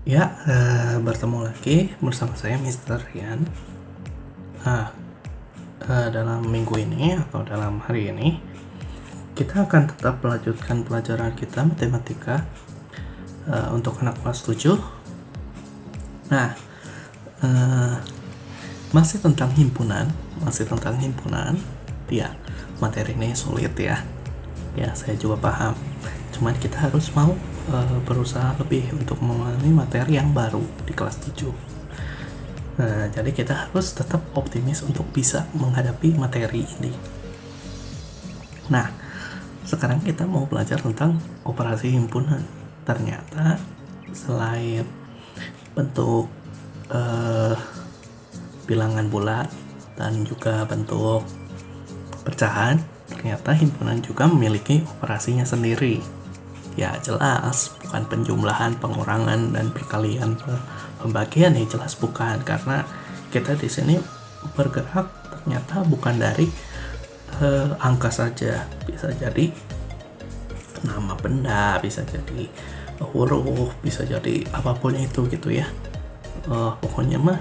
Ya, bertemu lagi bersama saya Mr. Rian. Nah, dalam minggu ini atau dalam hari ini, kita akan tetap melanjutkan pelajaran kita matematika untuk anak kelas 7. Nah, masih tentang himpunan. Ya, materi ini sulit ya. Ya, saya juga paham. Cuman kita harus mau berusaha lebih untuk memahami materi yang baru di kelas 7. Jadi kita harus tetap optimis untuk bisa menghadapi materi ini. Nah, sekarang kita mau belajar tentang operasi himpunan. Ternyata selain bentuk bilangan bulat dan juga bentuk pecahan, ternyata himpunan juga memiliki operasinya sendiri. Ya jelas bukan penjumlahan, pengurangan, dan perkalian pembagian, ya jelas bukan, karena kita di sini bergerak ternyata bukan dari angka saja, bisa jadi nama benda, bisa jadi huruf, bisa jadi apapun itu gitu ya. Pokoknya mah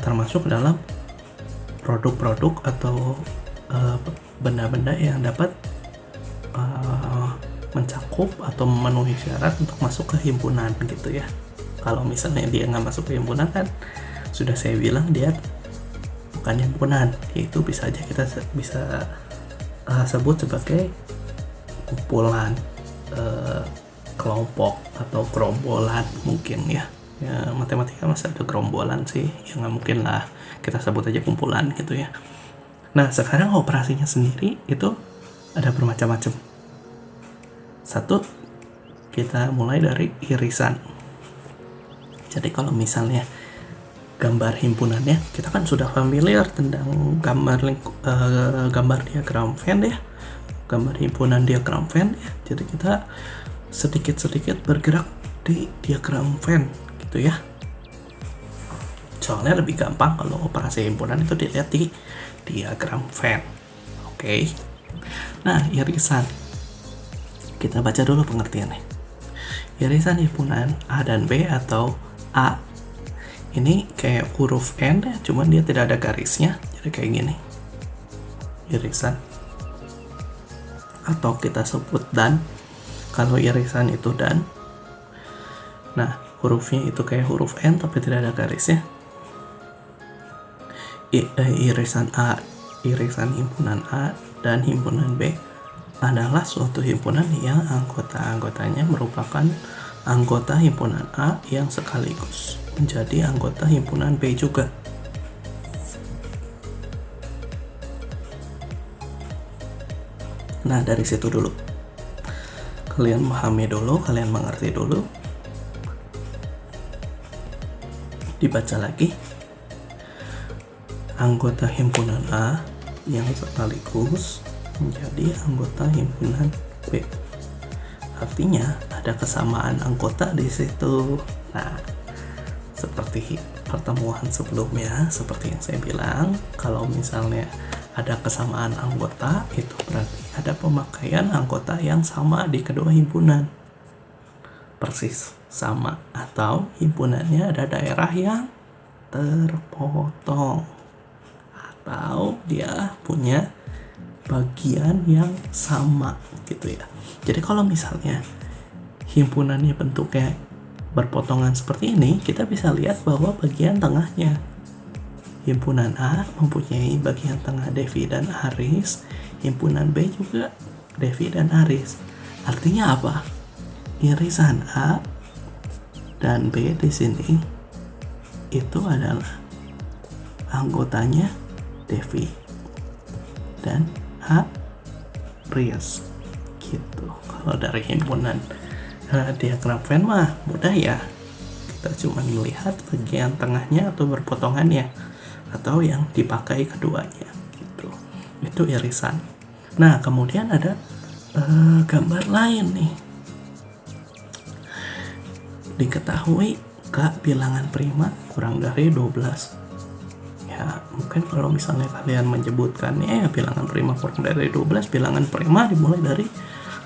termasuk dalam produk-produk atau benda-benda yang dapat mencakup atau memenuhi syarat untuk masuk ke himpunan gitu ya. Kalau misalnya dia nggak masuk ke himpunan, kan sudah saya bilang dia bukan himpunan, itu bisa aja kita bisa sebut sebagai kumpulan, kelompok atau gerombolan mungkin ya. Ya matematika masih ada gerombolan sih, ya nggak mungkin lah kita sebut aja kumpulan gitu ya. Nah sekarang operasinya sendiri itu ada bermacam-macam. Satu, kita mulai dari irisan. Jadi kalau misalnya gambar himpunannya, kita kan sudah familiar tentang gambar diagram Venn ya, gambar himpunan diagram Venn ya. Jadi kita sedikit-sedikit bergerak di diagram Venn gitu ya. Soalnya lebih gampang kalau operasi himpunan itu dilihat di diagram Venn. Oke. Nah, irisan. Kita baca dulu pengertiannya. Irisan himpunan A dan B atau A. Ini kayak huruf N ya, cuman dia tidak ada garisnya. Jadi kayak gini. Irisan. Atau kita sebut dan. Kalau irisan itu dan. Nah, hurufnya itu kayak huruf N tapi tidak ada garisnya. Irisan A, irisan himpunan A dan himpunan B adalah suatu himpunan yang anggota-anggotanya merupakan anggota himpunan A yang sekaligus menjadi anggota himpunan B juga. Nah, dari situ dulu. Kalian memahami dulu, kalian mengerti dulu. Dibaca lagi. Anggota himpunan A yang sekaligus menjadi anggota himpunan B. Artinya ada kesamaan anggota di situ. Nah, seperti pertemuan sebelumnya, seperti yang saya bilang, kalau misalnya ada kesamaan anggota, itu berarti ada pemakaian anggota yang sama di kedua himpunan. Persis sama, atau himpunannya ada daerah yang terpotong, atau dia punya bagian yang sama gitu ya. Jadi kalau misalnya himpunannya bentuknya berpotongan seperti ini, kita bisa lihat bahwa bagian tengahnya himpunan A mempunyai bagian tengah Devi dan Aris, himpunan B juga Devi dan Aris. Artinya apa? Irisan A dan B di sini itu adalah anggotanya Devi dan Aris gitu. Kalau dari himpunan diagram Venn mah mudah ya, kita cuma melihat bagian tengahnya atau berpotongannya atau yang dipakai keduanya gitu. Itu irisan. Nah kemudian ada gambar lain nih. Diketahui K bilangan prima kurang dari 12. Ya mungkin kalau misalnya kalian menyebutkan bilangan prima kurang dari 12, bilangan prima dimulai dari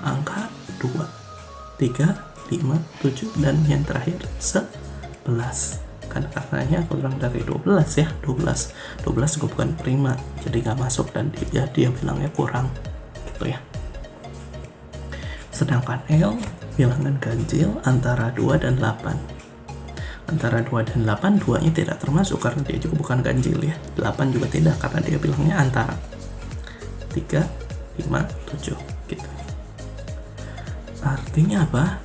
angka 2, 3, 5, 7, dan yang terakhir 11. Karena katanya kurang dari 12 ya, 12 gue bukan prima, jadi gak masuk, dan dia bilangnya kurang gitu ya. Sedangkan L bilangan ganjil antara 2 dan 8. Antara 2 dan 8, 2 nya tidak termasuk karena dia juga bukan ganjil ya. 8 juga tidak karena dia bilangnya antara 3, 5, 7 gitu. Artinya apa?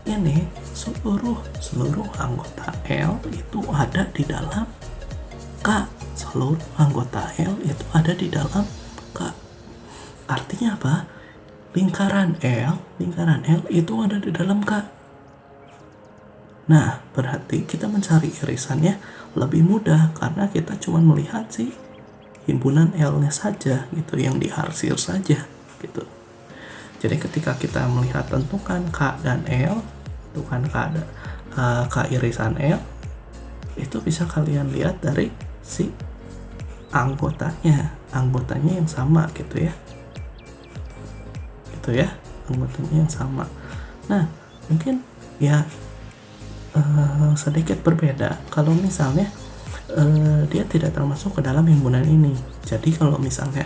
Ini seluruh anggota L itu ada di dalam K. Seluruh anggota L itu ada di dalam K. Artinya apa? Lingkaran L itu ada di dalam K. Nah, berarti kita mencari irisannya lebih mudah karena kita cuma melihat si himpunan L-nya saja gitu, yang diarsir saja gitu. Jadi ketika kita melihat tentukan K dan L, tentukan K irisan L, itu bisa kalian lihat dari si anggotanya yang sama gitu ya. Gitu ya, anggotanya yang sama. Nah, mungkin ya sedikit berbeda kalau misalnya dia tidak termasuk ke dalam himpunan ini. Jadi kalau misalnya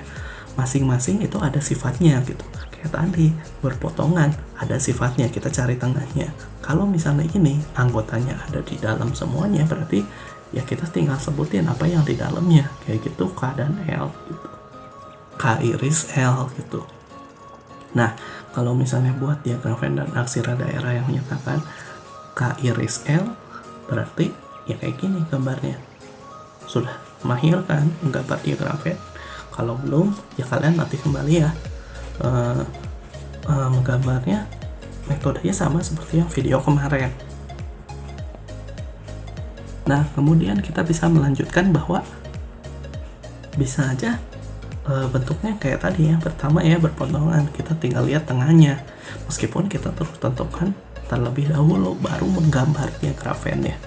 masing-masing itu ada sifatnya gitu, kayak tadi berpotongan ada sifatnya, kita cari tengahnya. Kalau misalnya ini anggotanya ada di dalam semuanya, berarti ya kita tinggal sebutin apa yang di dalamnya, kayak gitu, K dan L gitu, K iris L gitu. Nah, kalau misalnya buat diagram Venn dan aksira daerah yang menyatakan K iris L, berarti ya kayak gini gambarnya. Sudah mahir kan gambar diagram Venn? Kalau belum, ya kalian latih kembali ya. Menggambarnya metodenya sama seperti yang video kemarin. Nah, kemudian kita bisa melanjutkan bahwa bisa aja bentuknya kayak tadi yang pertama ya, berpotongan. Kita tinggal lihat tengahnya, meskipun kita terus tentukan terlebih dahulu baru menggambar diagram Venn-nya.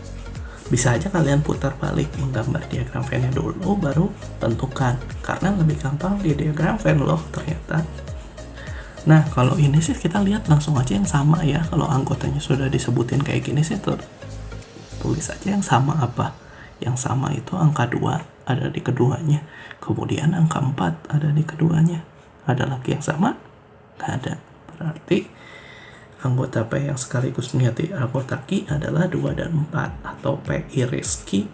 Bisa aja kalian putar balik, menggambar diagram Venn-nya dulu baru tentukan, karena lebih gampang di diagram Venn loh ternyata. Nah, kalau ini sih kita lihat langsung aja yang sama ya. Kalau anggotanya sudah disebutin kayak gini sih, tulis aja yang sama apa. Yang sama itu angka 2 ada di keduanya, kemudian angka 4 ada di keduanya. Ada lagi yang sama? Nggak ada. Berarti anggota P yang sekaligus melihat anggota Q adalah 2 dan 4, atau P iris Q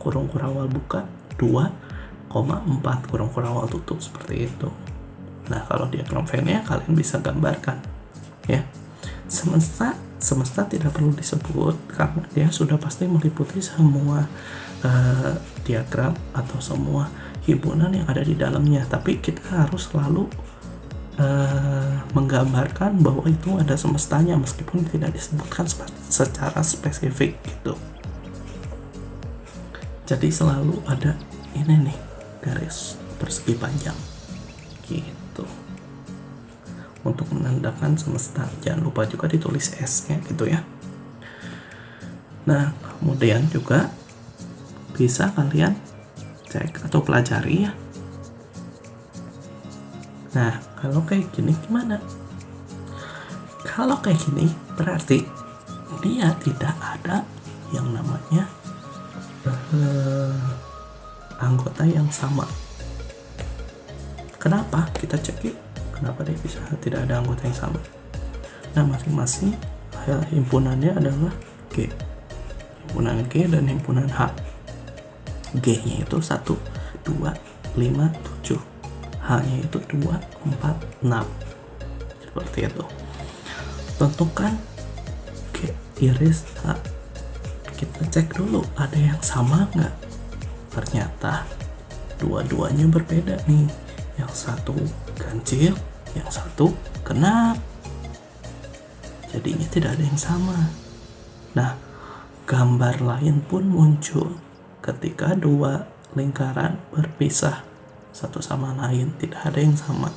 kurung kurawal buka 2,4 kurung kurawal tutup, seperti itu. Nah, kalau diagram Venn-nya kalian bisa gambarkan ya. Semesta tidak perlu disebut karena dia sudah pasti meliputi semua diagram atau semua himpunan yang ada di dalamnya. Tapi kita harus selalu menggambarkan bahwa itu ada semestanya meskipun tidak disebutkan secara spesifik gitu. Jadi selalu ada ini nih, garis persegi panjang gitu untuk menandakan semesta. Jangan lupa juga ditulis S-nya gitu ya. Nah, kemudian juga bisa kalian cek atau pelajari ya. Nah, kalau kayak gini gimana? Kalau kayak gini berarti dia tidak ada yang namanya anggota yang sama. Kenapa? Kita cek yuk. Kenapa dia bisa tidak ada anggota yang sama? Nah, masing-masing himpunannya adalah G. Himpunan G dan himpunan H. G-nya itu 1, 2, 5, 7. H-nya itu 2, 4, 6. Seperti itu. Tentukan G iris H. Kita cek dulu ada yang sama nggak? Ternyata dua-duanya berbeda nih. Yang satu ganjil, yang satu genap. Jadinya tidak ada yang sama. Nah, gambar lain pun muncul ketika dua lingkaran berpisah satu sama lain, tidak ada yang sama.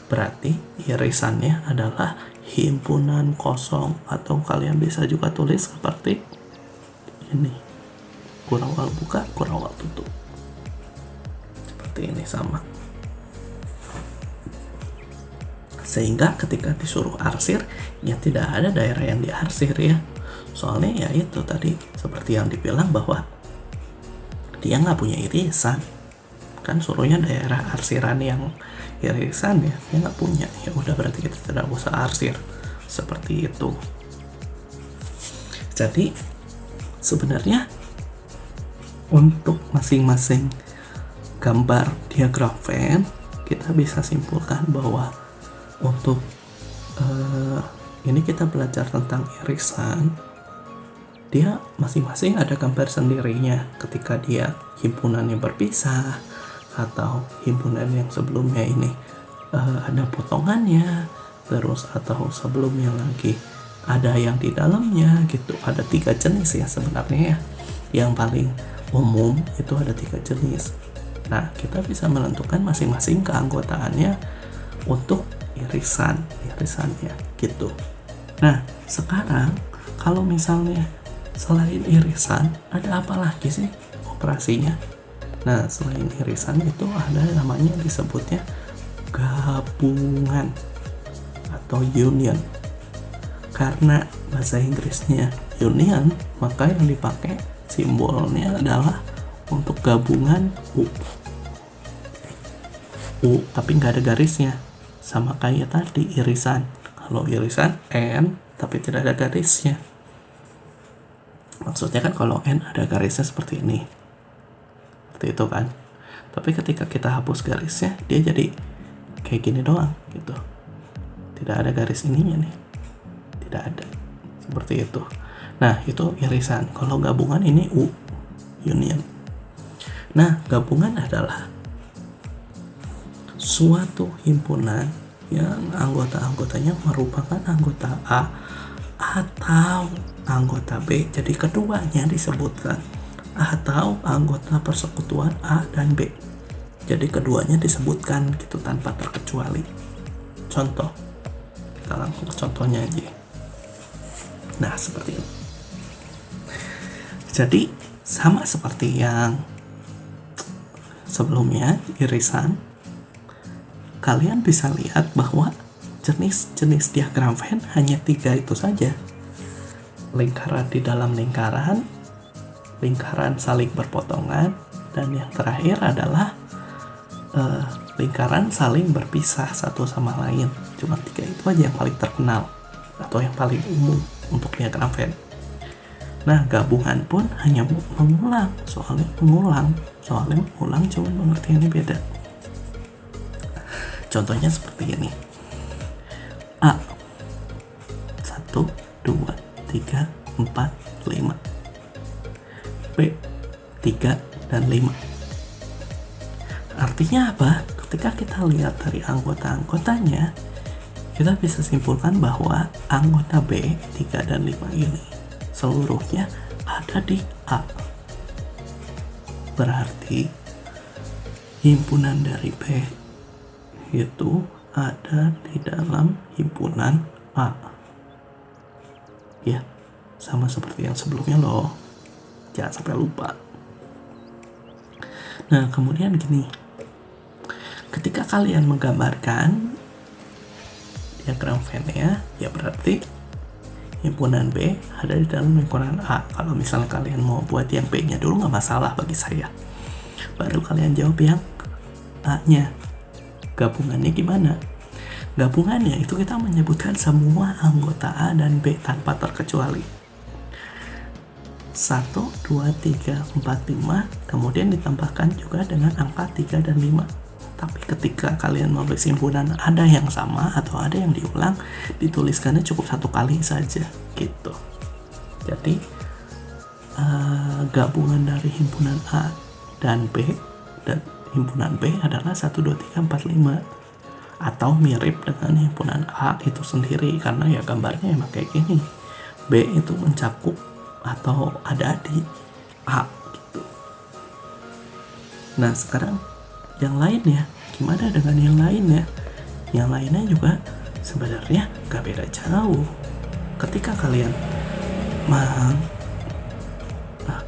Berarti irisannya adalah himpunan kosong, atau kalian bisa juga tulis seperti ini, kurawal buka, kurawal tutup. Seperti ini sama. Sehingga ketika disuruh arsir, ya tidak ada daerah yang diarsir ya. Soalnya ya itu tadi, seperti yang dibilang bahwa dia nggak punya irisan. Kan suruhnya daerah arsiran yang irisan ya, dia nggak punya. Ya udah berarti kita tidak usah arsir. Seperti itu. Jadi sebenarnya untuk masing-masing gambar diagram Venn, kita bisa simpulkan bahwa untuk ini kita belajar tentang irisan, dia masing-masing ada gambar sendirinya. Ketika dia himpunan yang berpisah atau himpunan yang sebelumnya ini ada potongannya, terus atau sebelumnya lagi ada yang di dalamnya gitu. Ada 3 jenis ya sebenarnya ya. Yang paling umum itu ada 3 jenis. Nah, kita bisa menentukan masing-masing keanggotaannya untuk irisannya gitu. Nah, sekarang kalau misalnya selain irisan, ada apa lagi sih operasinya? Nah, selain irisan itu ada namanya disebutnya gabungan atau union. Karena bahasa Inggrisnya union, maka yang dipakai simbolnya adalah untuk gabungan U tapi nggak ada garisnya, sama kayak tadi irisan. Kalau irisan N tapi tidak ada garisnya. Maksudnya kan kalau N ada garisnya seperti ini, seperti itu kan. Tapi ketika kita hapus garisnya, dia jadi kayak gini doang gitu, tidak ada garis ininya nih, tidak ada, seperti itu. Nah, itu irisan. Kalau gabungan ini U, union. Nah, gabungan adalah suatu himpunan yang anggota-anggotanya merupakan anggota A atau anggota B. Jadi keduanya disebutkan, atau anggota persekutuan A dan B. Jadi keduanya disebutkan gitu tanpa terkecuali. Contoh, kita langsung ke contohnya aja. Nah, seperti ini. Jadi sama seperti yang sebelumnya, irisan, kalian bisa lihat bahwa jenis-jenis diagram Venn hanya 3 itu saja. Lingkaran di dalam lingkaran, lingkaran saling berpotongan, dan yang terakhir adalah lingkaran saling berpisah satu sama lain. Cuma 3 itu aja yang paling terkenal atau yang paling umum untuk diagram Venn. Nah, gabungan pun hanya mengulang, soalnya mengulang cuman pengertiannya beda. Contohnya seperti ini. A 1, 2, 3, 4, 5. B 3 dan 5. Artinya apa? Ketika kita lihat dari anggota-anggotanya, kita bisa simpulkan bahwa anggota B 3 dan 5 ini seluruhnya ada di A. Berarti himpunan dari B itu ada di dalam himpunan A. Ya, sama seperti yang sebelumnya loh. Jangan sampai lupa. Nah, kemudian gini. Ketika kalian menggambarkan diagram Venn ya berarti himpunan B ada di dalam himpunan A. Kalau misalnya kalian mau buat yang B-nya dulu nggak masalah bagi saya. Baru kalian jawab yang A-nya. Gabungannya gimana? Gabungannya itu kita menyebutkan semua anggota A dan B tanpa terkecuali. 1, 2, 3, 4, 5, kemudian ditambahkan juga dengan angka 3 dan 5. Tapi ketika kalian menulis himpunan ada yang sama atau ada yang diulang, dituliskannya cukup 1 kali saja gitu. Jadi gabungan dari himpunan A dan B dan himpunan B adalah 1, 2, 3, 4, 5, atau mirip dengan himpunan A itu sendiri, karena ya gambarnya emang kayak gini. B itu mencakup atau ada di A gitu. Nah, sekarang yang lainnya, gimana dengan yang lainnya? Yang lainnya juga sebenarnya gak beda jauh. Ketika kalian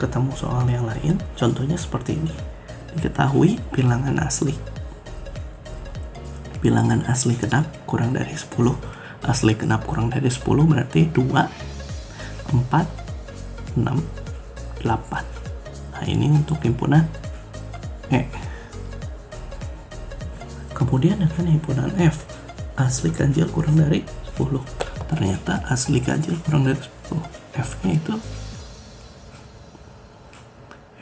ketemu soal yang lain, contohnya seperti ini. Diketahui bilangan asli. bilangan asli genap kurang dari 10. Asli genap kurang dari 10 berarti 2, 4, 6, 8. Nah, ini untuk himpunan E. Kemudian dengan himpunan F, asli ganjil kurang dari 10. Ternyata asli ganjil kurang dari 10.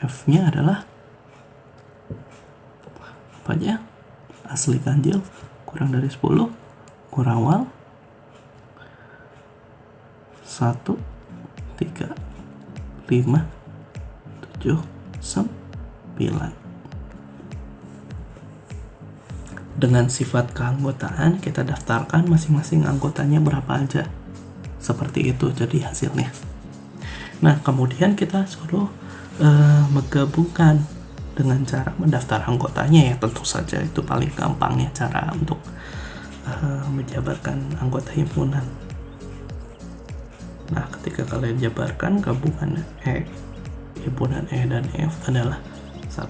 F-nya adalah apa aja? Asli ganjil kurang dari 10, kurawal 1, 3, 5, 7, 9. Dengan sifat keanggotaan kita daftarkan masing-masing anggotanya berapa aja. Seperti itu jadi hasilnya. Nah, kemudian kita suruh menggabungkan dengan cara mendaftar anggotanya ya. Tentu saja itu paling gampang ya cara untuk menjabarkan anggota himpunan. Nah, ketika kalian jabarkan gabungan himpunan E dan F adalah 1,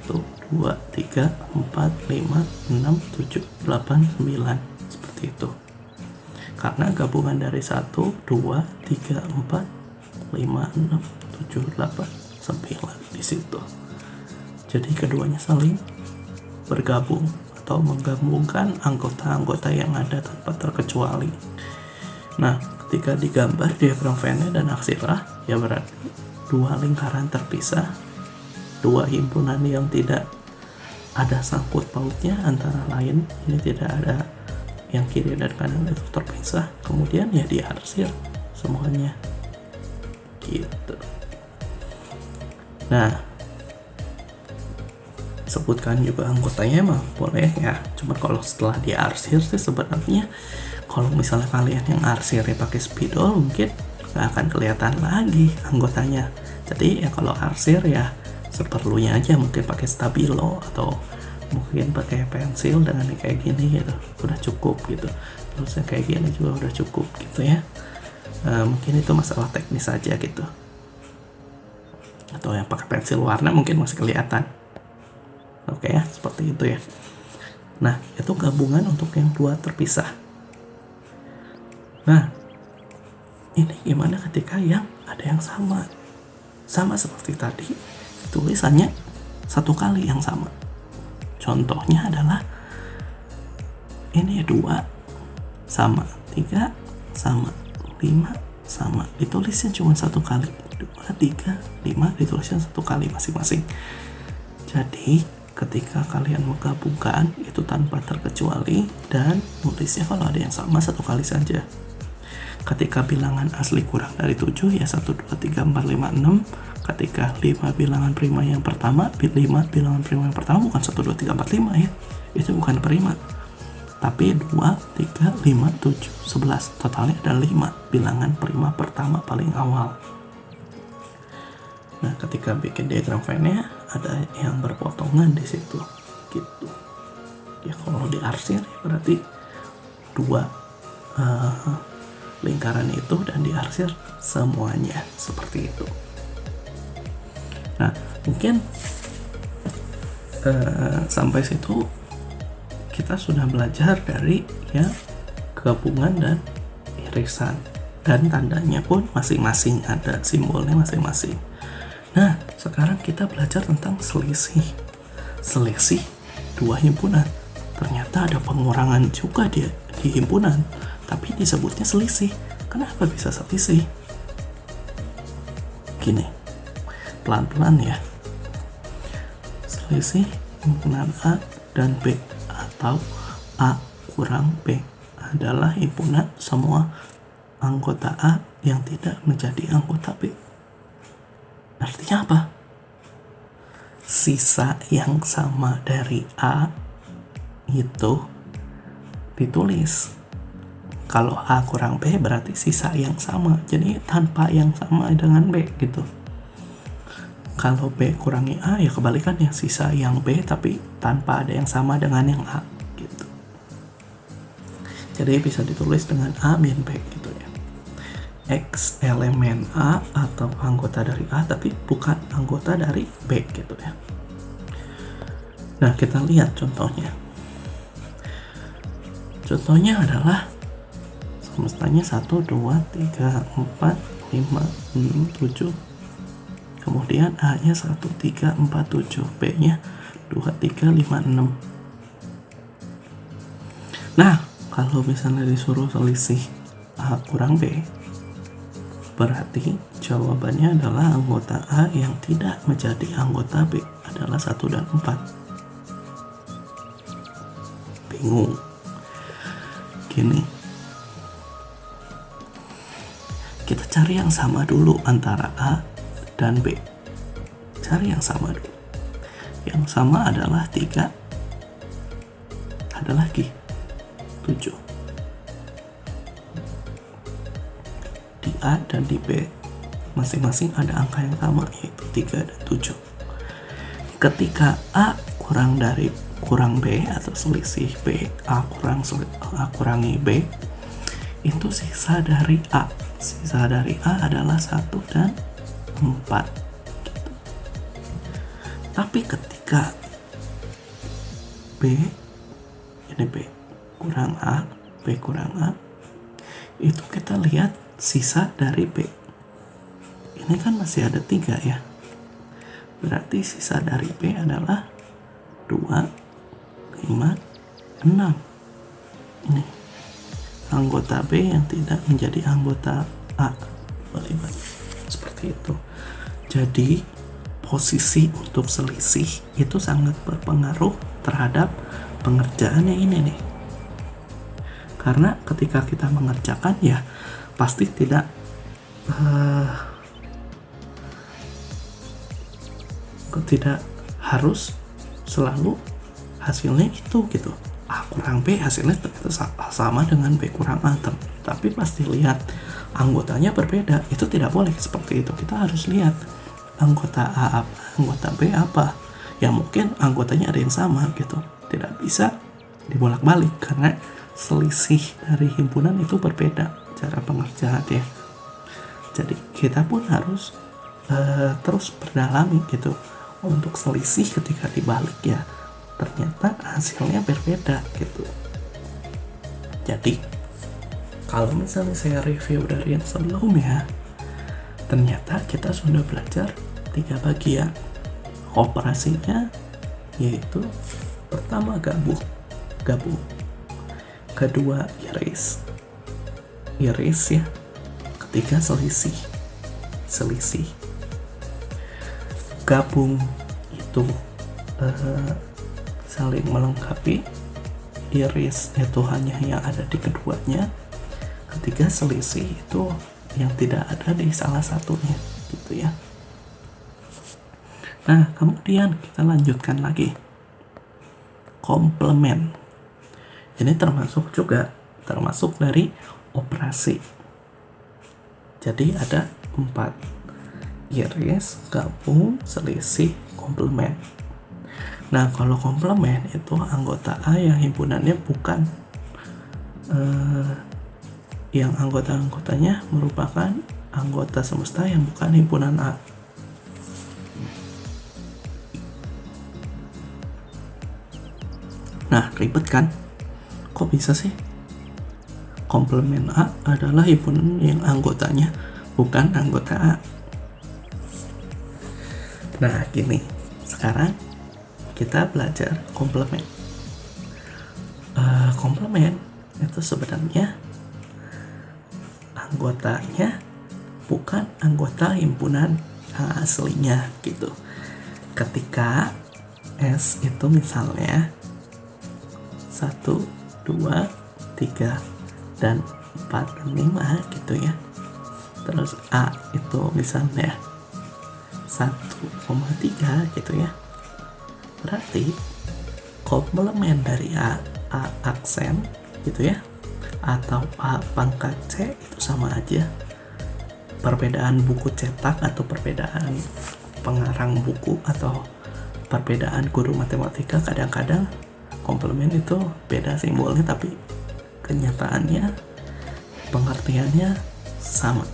2, 3, 4, 5, 6, 7, 8, 9. Seperti itu. Karena gabungan dari 1, 2, 3, 4, 5, 6, 7, 8, 9 di situ. Jadi keduanya saling bergabung atau menggabungkan anggota-anggota yang ada tanpa terkecuali. Nah, ketika digambar diagram Venn dan aksila, ya berarti dua lingkaran terpisah, dua himpunan yang tidak ada sangkut pautnya antara lain, ini tidak ada yang kiri dan kanan itu terpisah, kemudian ya diarsir semuanya gitu. Nah, sebutkan juga anggotanya mah boleh ya, cuma kalau setelah diarsir sih sebenarnya kalau misalnya kalian yang arsirnya pakai spidol mungkin nggak akan kelihatan lagi anggotanya. Jadi ya kalau arsir ya seperlunya aja, mungkin pakai stabilo atau mungkin pakai pensil dengan kayak gini gitu, udah cukup gitu. Terus yang kayak gini juga udah cukup gitu ya. Mungkin itu masalah teknis aja gitu. Atau yang pakai pensil warna mungkin masih kelihatan. Oke ya, seperti itu ya. Nah, itu gabungan untuk yang dua terpisah. Nah, ini gimana ketika yang ada yang sama? Sama seperti tadi, tulisannya satu kali yang sama. Contohnya adalah ini 2 sama, 3 sama, 5 sama. Ditulisnya cuma satu kali. 2, 3, 5 ditulisnya satu kali masing-masing. Jadi ketika kalian menggabungkan itu tanpa terkecuali dan nulisnya kalau ada yang sama satu kali saja. Ketika bilangan asli kurang dari 7 ya 1, 2, 3, 4, 5, 6. Ketika 5 bilangan prima yang pertama, 5 bilangan prima yang pertama bukan 1, 2, 3, 4, 5 ya. Itu bukan prima. Tapi 2, 3, 5, 7, 11. Totalnya ada 5 bilangan prima pertama paling awal. Nah, ketika bikin diagram Venn-nya ada yang berpotongan di situ gitu. Ya kalau diarsir berarti 2 lingkaran itu dan diarsir semuanya seperti itu. Nah, mungkin sampai situ kita sudah belajar dari ya gabungan dan irisan, dan tandanya pun masing-masing ada simbolnya masing-masing. Nah, sekarang kita belajar tentang selisih dua himpunan. Ternyata ada pengurangan juga di himpunan, tapi disebutnya selisih. Kenapa bisa selisih? Gini, pelan-pelan ya. Selisih himpunan A dan B atau A kurang B adalah himpunan semua anggota A yang tidak menjadi anggota B. Artinya apa? Sisa yang sama dari A itu ditulis. Kalau A kurang B berarti sisa yang sama. Jadi tanpa yang sama dengan B gitu. Kalau B kurangi A ya kebalikannya, sisa yang B tapi tanpa ada yang sama dengan yang A gitu. Jadi bisa ditulis dengan A min B gitu ya. X elemen A atau anggota dari A tapi bukan anggota dari B gitu ya. Nah, kita lihat contohnya. Contohnya adalah semestanya 1, 2, 3, 4, 5, 6, 7. Kemudian A-nya 1, 3, 4, 7. B-nya 2, 3, 5, 6. Nah, kalau misalnya disuruh selisih A kurang B, berarti jawabannya adalah anggota A yang tidak menjadi anggota B adalah 1 dan 4. Bingung? Gini, kita cari yang sama dulu antara A dan B. Cari yang sama dulu. Yang sama adalah 3. Ada lagi 7. Di A dan di B masing-masing ada angka yang sama, yaitu 3 dan 7. Ketika A kurang B atau selisih B, A kurangi B, itu sisa dari A. Sisa dari A adalah 1 dan 4 gitu. Tapi ketika B kurang A, B kurang A, itu kita lihat sisa dari B. Ini kan masih ada 3 ya. Berarti sisa dari B adalah 2, 5, 6. Ini anggota B yang tidak menjadi anggota A. Balik-balik. Seperti itu. Jadi posisi untuk selisih itu sangat berpengaruh terhadap pengerjaannya ini nih. Karena ketika kita mengerjakan ya pasti tidak harus selalu hasilnya itu gitu. A kurang B hasilnya ternyata sama dengan B kurang A, tapi pasti lihat anggotanya berbeda. Itu tidak boleh seperti itu. Kita harus lihat anggota A apa, anggota B apa. Ya mungkin anggotanya ada yang sama gitu. Tidak bisa dibolak-balik karena selisih dari himpunan itu berbeda cara pengerjaannya. Jadi kita pun harus terus berdalami gitu untuk selisih ketika dibalik ya ternyata hasilnya berbeda gitu. Jadi kalau misalnya saya review dari yang sebelumnya, ternyata kita sudah belajar 3 bagian operasinya, yaitu pertama gabung, kedua iris ya, ketiga selisih. Gabung itu saling melengkapi, iris itu hanya yang ada di keduanya, ketiga selisih itu yang tidak ada di salah satunya gitu ya. Nah kemudian kita lanjutkan lagi komplement. Ini termasuk dari operasi. Jadi ada 4: iris, gabung, selisih, komplement. Nah kalau komplement itu anggota A yang himpunannya bukan yang anggotanya merupakan anggota semesta yang bukan himpunan A. Nah ribet kan? Kok bisa sih? Komplement A adalah himpunan yang anggotanya bukan anggota A. Nah gini, sekarang kita belajar komplement. Komplement itu sebenarnya anggotanya bukan anggota himpunan A aslinya gitu. Ketika S itu misalnya 1, 2, 3, dan 4, dan 5 gitu ya. Terus A itu misalnya 1,3 gitu ya. Berarti komplement dari A aksen gitu ya, atau A pangkat C itu sama aja. Perbedaan buku cetak atau perbedaan pengarang buku atau perbedaan guru matematika, kadang-kadang komplement itu beda simbolnya tapi kenyataannya pengertiannya sama.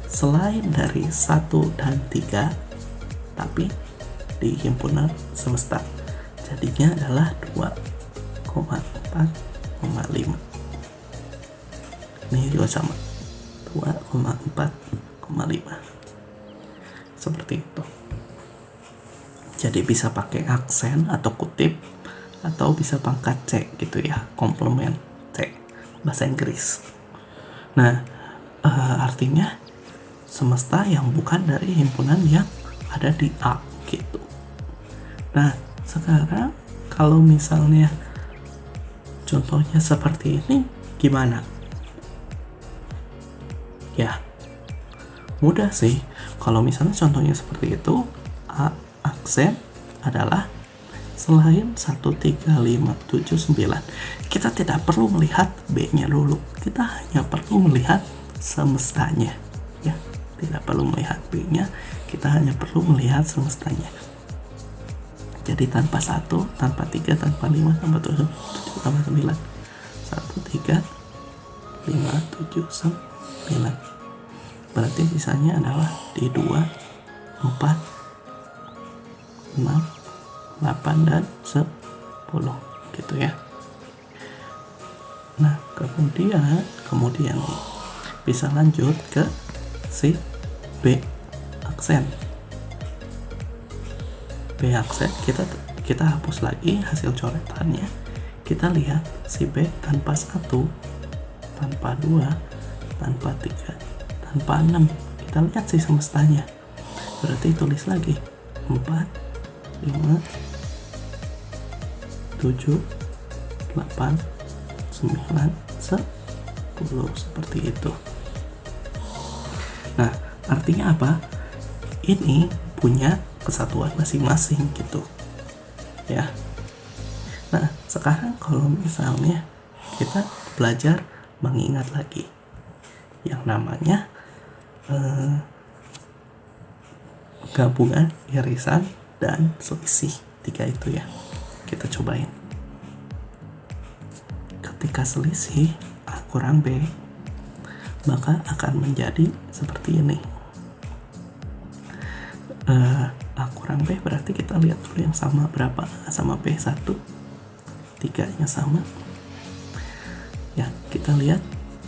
Selain dari 1 dan 3 tapi di himpunan semesta jadinya adalah 2, 2,4,5. Ini juga sama, 2,4,5. Seperti itu. Jadi bisa pakai aksen atau kutip, atau bisa pangkat C gitu ya, komplement C bahasa Inggris. Nah, artinya semesta yang bukan dari himpunan yang ada di A gitu. Nah, sekarang kalau misalnya contohnya seperti ini gimana? Ya, mudah sih. Kalau misalnya contohnya seperti itu, A aksen adalah selain 1, 3, 5, 7, 9. Kita tidak perlu melihat B-nya dulu. Kita hanya perlu melihat semestanya. Ya, tidak perlu melihat B-nya. Kita hanya perlu melihat semestanya. Jadi tanpa 1, tanpa 3, tanpa 5, tanpa 7, tanpa 9. 1, 3, 5, 7, 9. Berarti sisanya adalah di 2, 4, 6, 8, dan 10 gitu ya. Nah, kemudian bisa lanjut ke si B aksen. B aksen kita hapus lagi hasil coretannya. Kita lihat si B tanpa 1, tanpa 2, tanpa 3, tanpa 6. Kita lihat si semestanya. Berarti tulis lagi 4, 5, 7, 8, 9, 10 seperti itu. Nah, artinya apa? Ini punya kesatuan masing-masing gitu ya. Nah, sekarang kalau misalnya kita belajar mengingat lagi yang namanya gabungan, irisan, dan selisih. 3 itu ya, kita cobain. Ketika selisih A kurang B, maka akan menjadi seperti ini. A kurang B berarti kita lihat dulu yang sama berapa. A sama B 1, 3 nya sama ya. Kita lihat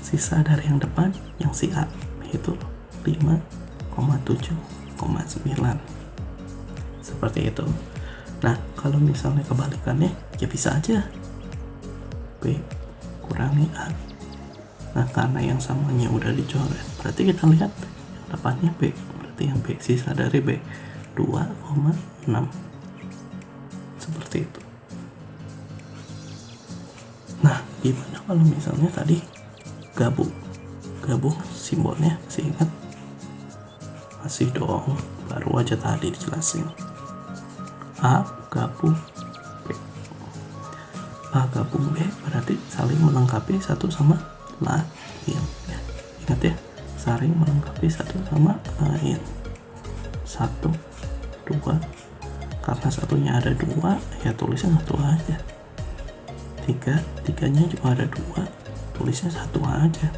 sisa dari yang depan, yang si A itu 5,7,9 seperti itu. Nah, kalau misalnya kebalikannya ya bisa aja B kurangi A. Nah, karena yang samanya udah dicoret, berarti kita lihat yang depannya B, berarti yang B sisa dari B 2,6 seperti itu. Nah, gimana kalau misalnya tadi gabung simbolnya, masih ingat? Masih dong, baru aja tadi dijelasin. A gabung B, A gabung B berarti saling melengkapi satu sama lain ya. Ingat ya, saling melengkapi satu sama lain. 1, 2, karena satunya ada 2 ya tulisnya 1 aja. 3, 3-nya juga ada 2, tulisnya 1 aja.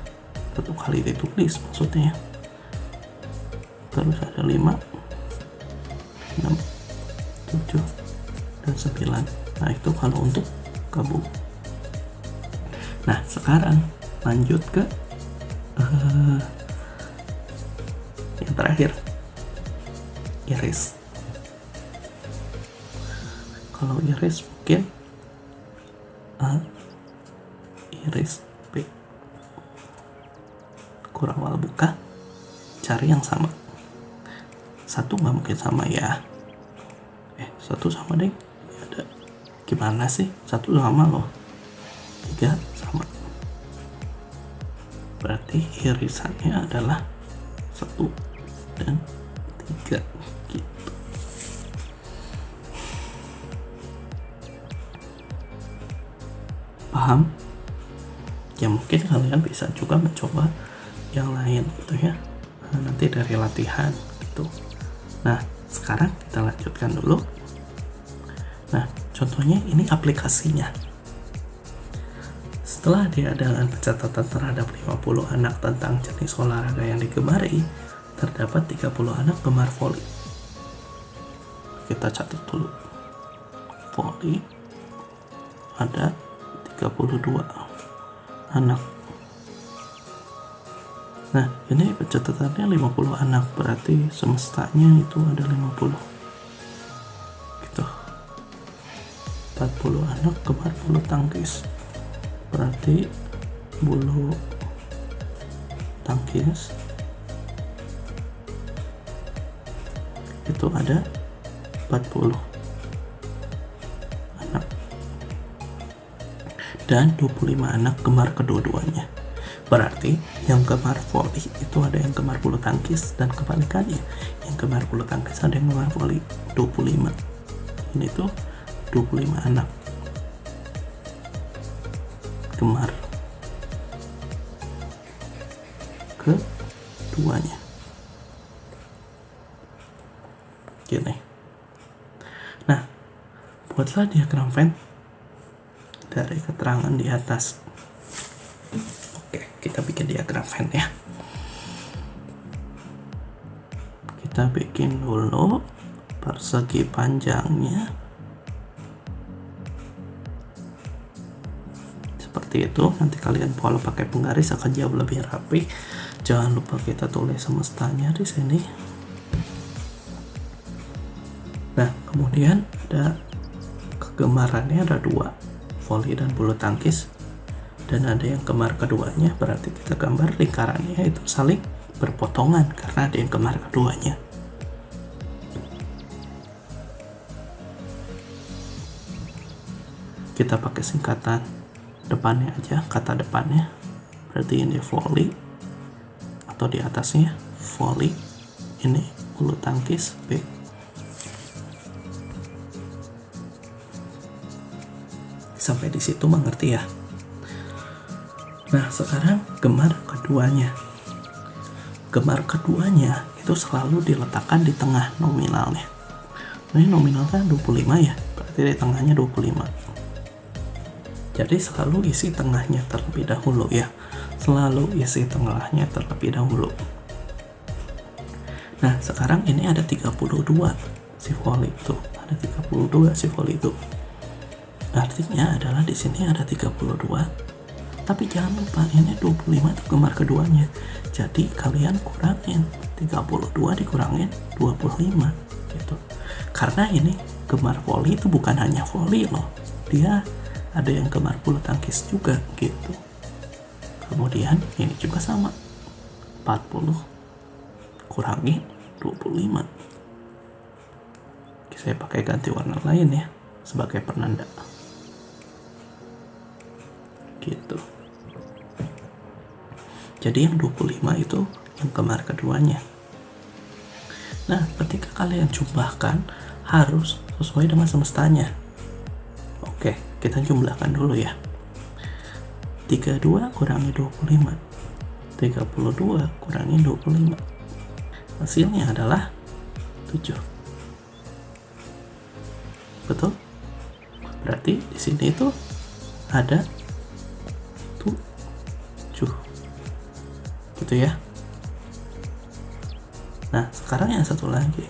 1 kali ditulis maksudnya ya. Terus ada 5, 6, 7, dan 9. Nah, itu kalau untuk gabung. Nah, sekarang lanjut ke yang terakhir, iris. Kalau iris mungkin A iris B. Kurang wal buka, cari yang sama. 1 nggak mungkin sama ya. 1 sama deh. Ada. Gimana sih? 1 sama loh. 3 sama. Berarti irisannya adalah 1 dan 3 gitu. Paham? Ya mungkin kalian bisa juga mencoba yang lain gitu ya. Nanti dari latihan gitu. Nah, sekarang kita lanjutkan dulu. Nah, contohnya ini aplikasinya. Setelah diadakan pencatatan terhadap 50 anak tentang jenis olahraga yang digemari, terdapat 30 anak gemar voli. Kita catat dulu. Voli ada 32 anak. Nah, ini catatannya 50 anak, berarti semestanya itu ada 50 gitu. 40 anak gemar bulu tangkis, berarti bulu tangkis itu ada 40 anak, dan 25 anak gemar kedua-duanya. Berarti yang gemar voli itu ada yang gemar bulu tangkis, dan kebalikannya, yang gemar bulu tangkis ada yang gemar voli. 25 ini tuh 25 anak gemar keduanya. Gini. Nah, buatlah diagram Venn dari keterangan di atas. Oke, kita bikin diagram Venn ya. Kita bikin dulu persegi panjangnya seperti itu. Nanti kalian pola pakai penggaris akan jauh lebih rapi. Jangan lupa kita tulis semestanya di sini. Nah, kemudian ada kegemarannya, ada 2, voli dan bulu tangkis, dan ada yang gemar keduanya, berarti kita gambar lingkarannya itu saling berpotongan karena ada yang gemar keduanya. Kita pakai singkatan depannya aja, kata depannya, berarti ini voli, atau di atasnya voli, ini bulu tangkis B. Sampai di situ mengerti ya. Nah, sekarang gemar keduanya. Gemar keduanya itu selalu diletakkan di tengah nominalnya. Ini nominalnya 25 ya, berarti di tengahnya 25. Jadi selalu isi tengahnya terlebih dahulu ya. Selalu isi tengahnya terlebih dahulu. Nah, sekarang ini ada 32 si voli itu. Ada 32 si voli itu. Artinya adalah di sini ada 32. Tapi jangan lupa ini 25 itu gemar keduanya. Jadi kalian kurangin 32 dikurangin 25 gitu. Karena ini gemar voli itu bukan hanya voli loh. Dia ada yang gemar bulu tangkis juga gitu. Kemudian ini juga sama. 40 kurangi 25. Saya pakai ganti warna lain ya sebagai penanda. Gitu. Jadi yang 25 itu yang gemar keduanya. Nah, ketika kalian jumlahkan harus sesuai dengan semestanya. Oke, kita jumlahkan dulu ya. 32 kurangi 25. 32 kurangi 25. Hasilnya adalah 7. Betul? Berarti di sini itu ada 7 gitu ya. Nah, sekarang yang satu lagi,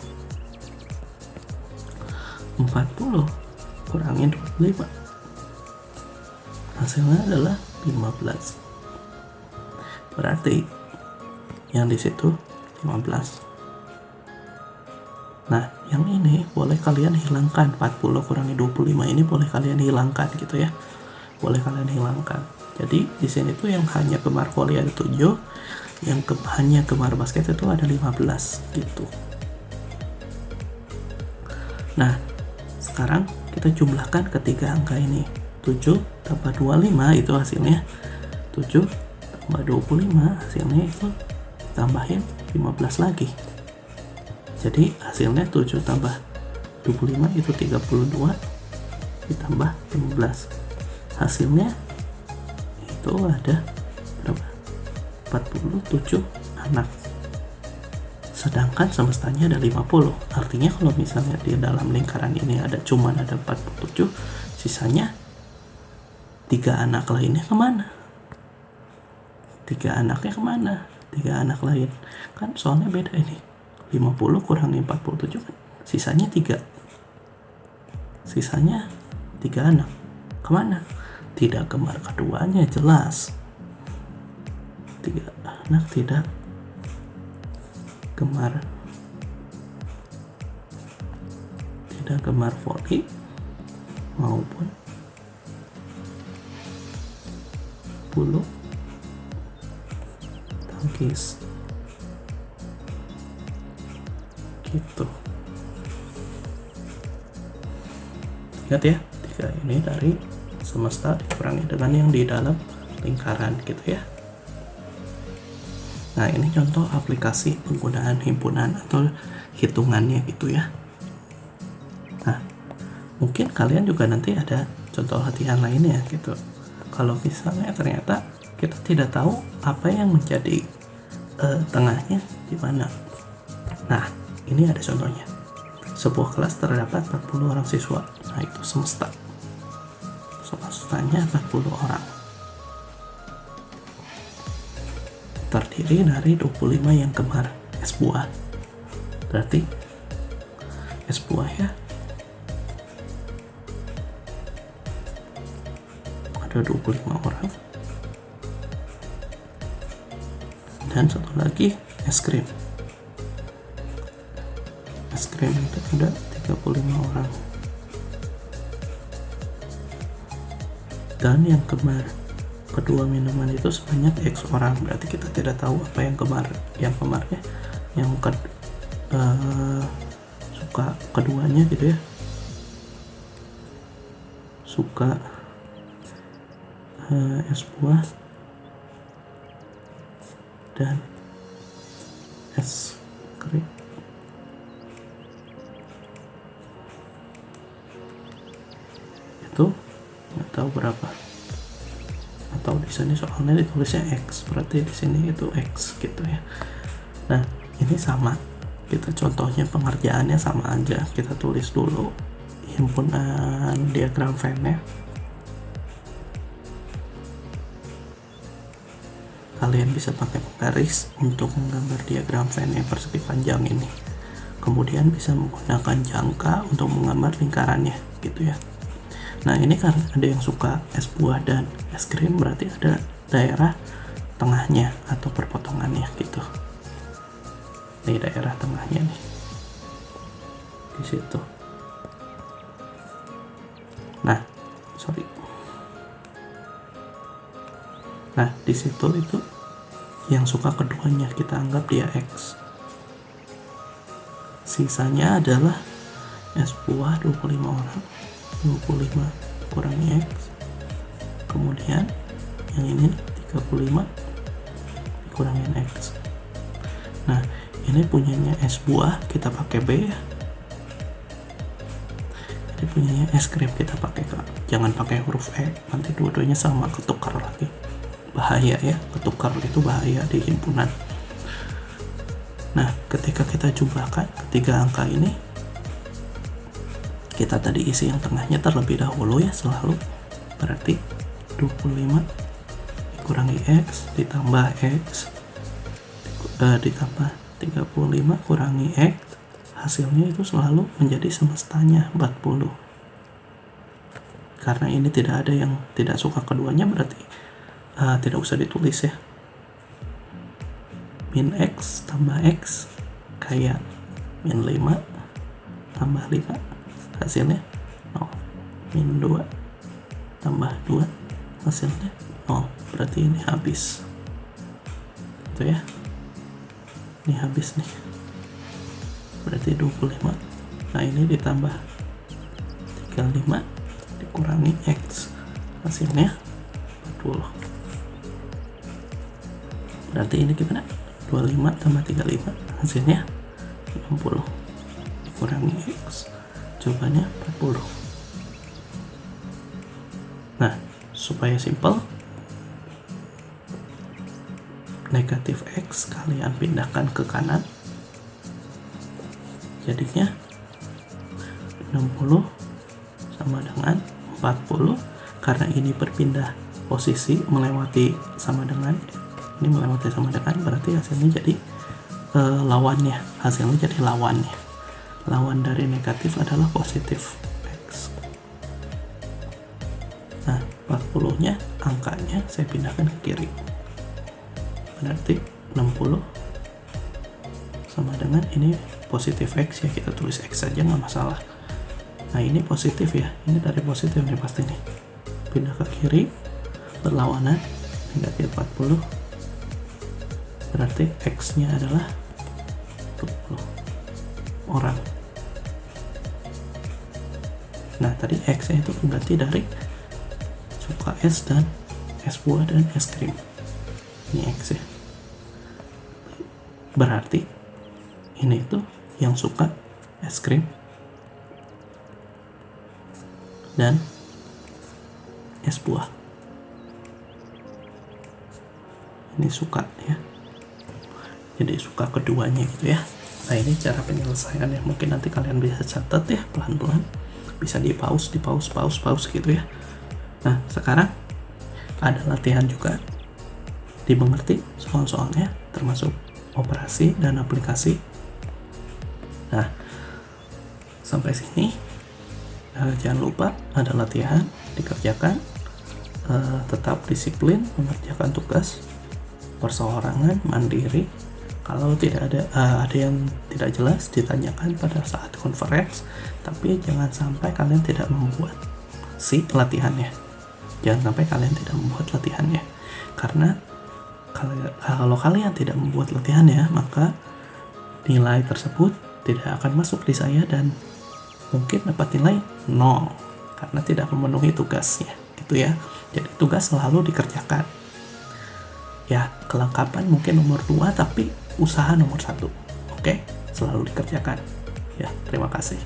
40 kurangi 25, hasilnya adalah 15. Berarti yang di situ 15. Nah, yang ini boleh kalian hilangkan. 40 kurangi 25 ini boleh kalian hilangkan gitu ya. Boleh kalian hilangkan. Jadi di sini tuh yang hanya gemar voli ada 7, yang hanya gemar basket itu ada 15 gitu. Nah, sekarang kita jumlahkan ketiga angka ini. 7 tambah 25 itu hasilnya 7 tambah 25, hasilnya itu tambahin 15 lagi. Jadi hasilnya 7 tambah 25 itu 32 ditambah 15. Hasilnya itu ada berapa? 47 anak. Sedangkan semestanya ada 50. Artinya kalau misalnya di dalam lingkaran ini ada 47, sisanya 3 anak lainnya kemana? 3 anaknya kemana? 3 anak lain. Kan soalnya beda ini. 50 kurangi 47 kan sisanya 3. Sisanya 3 anak. Kemana? tidak gemar keduanya jelas. 3 anak tidak gemar voli maupun bulu tangkis gitu. Ingat ya, 3 ini dari semesta dikurangi dengan yang di dalam lingkaran gitu ya. Nah, ini contoh aplikasi penggunaan himpunan atau hitungannya gitu ya. Nah, mungkin kalian juga nanti ada contoh latihan lainnya gitu. Kalau misalnya ternyata kita tidak tahu apa yang menjadi tengahnya di mana. Nah, ini ada contohnya. Sebuah kelas terdapat 40 orang siswa. Nah, itu semesta. Semestanya 40 orang. Terdiri dari 25 yang gemar es buah. Berarti es buah ya. Ada 25 orang. Dan satu lagi es krim. Es krim itu ada 35 orang. Dan yang gemar kedua minuman itu sebanyak X orang. Berarti kita tidak tahu apa yang gemar. Yang gemarnya yang suka keduanya gitu ya. Suka es buah dan es krim. Itu nggak tahu berapa, atau di sini soalnya ditulisnya X, berarti di sini itu X gitu ya. Nah, ini sama, kita contohnya pengerjaannya sama aja. Kita tulis dulu himpunan diagram Venn-nya. Kalian bisa pakai garis untuk menggambar diagram Venn yang persegi panjang ini. Kemudian bisa menggunakan jangka untuk menggambar lingkarannya gitu ya. Nah, ini kan ada yang suka es buah dan es krim, berarti ada daerah tengahnya atau perpotongannya gitu. Ini daerah tengahnya nih, di situ. Nah, di situ itu yang suka keduanya kita anggap dia X. Sisanya adalah es buah 25 orang. 25 kurangi X, kemudian yang ini 35 dikurangin X. Nah, ini punyanya es buah, kita pakai B ya. Ini punyanya es krim, kita pakai K. Jangan pakai huruf E, nanti dua-duanya sama, ketukar lagi. Bahaya ya, ketukar itu bahaya di himpunan. Nah, ketika kita jumlahkan ketiga angka ini, kita tadi isi yang tengahnya terlebih dahulu ya, selalu. Berarti 25 dikurangi X ditambah X ditambah 35 kurangi X, hasilnya itu selalu menjadi semestanya 40. Karena ini tidak ada yang tidak suka keduanya, berarti tidak usah ditulis ya. Min X tambah X kayak min 5 tambah 5, hasilnya 0. Min 2 tambah 2, hasilnya 0. Berarti ini habis. Itu ya. Ini habis nih. Berarti 25. Nah, ini ditambah 35 dikurangi X, hasilnya 40. Berarti ini gimana? 25 tambah 35, hasilnya 60 dikurangi X, jawabannya 40. Nah, supaya simple, negatif X kalian pindahkan ke kanan, jadinya 60 sama dengan 40. Karena ini berpindah posisi melewati sama dengan, ini melewati sama dengan, berarti hasilnya jadi lawannya, hasilnya jadi lawannya. Lawan dari negatif adalah positif X. Nah, 40 nya angkanya saya pindahkan ke kiri, berarti 60 sama dengan ini positif X ya, kita tulis X saja nggak masalah. Nah ini positif ya, ini dari positif nih pasti nih, pindah ke kiri berlawanan negatif 40, berarti X nya adalah 20 orang. Nah tadi X nya itu pengganti dari suka es dan es buah dan es krim, ini X ya, berarti ini itu yang suka es krim dan es buah, ini suka ya, jadi suka keduanya gitu ya. Nah ini cara penyelesaiannya, mungkin nanti kalian bisa catat ya pelan-pelan, bisa di pause gitu ya. Nah sekarang ada latihan juga, dimengerti soal-soalnya termasuk operasi dan aplikasi. Nah sampai sini jangan lupa ada latihan dikerjakan, tetap disiplin mengerjakan tugas perseorangan mandiri. Kalau tidak ada yang tidak jelas ditanyakan pada saat conference, tapi jangan sampai kalian tidak membuat latihannya, jangan sampai kalian tidak membuat latihannya, karena kalau kalian tidak membuat latihannya maka nilai tersebut tidak akan masuk di saya dan mungkin dapat nilai 0 karena tidak memenuhi tugasnya gitu ya. Jadi tugas selalu dikerjakan ya, kelengkapan mungkin nomor 2 tapi usaha nomor 1. Oke, selalu dikerjakan ya. Terima kasih.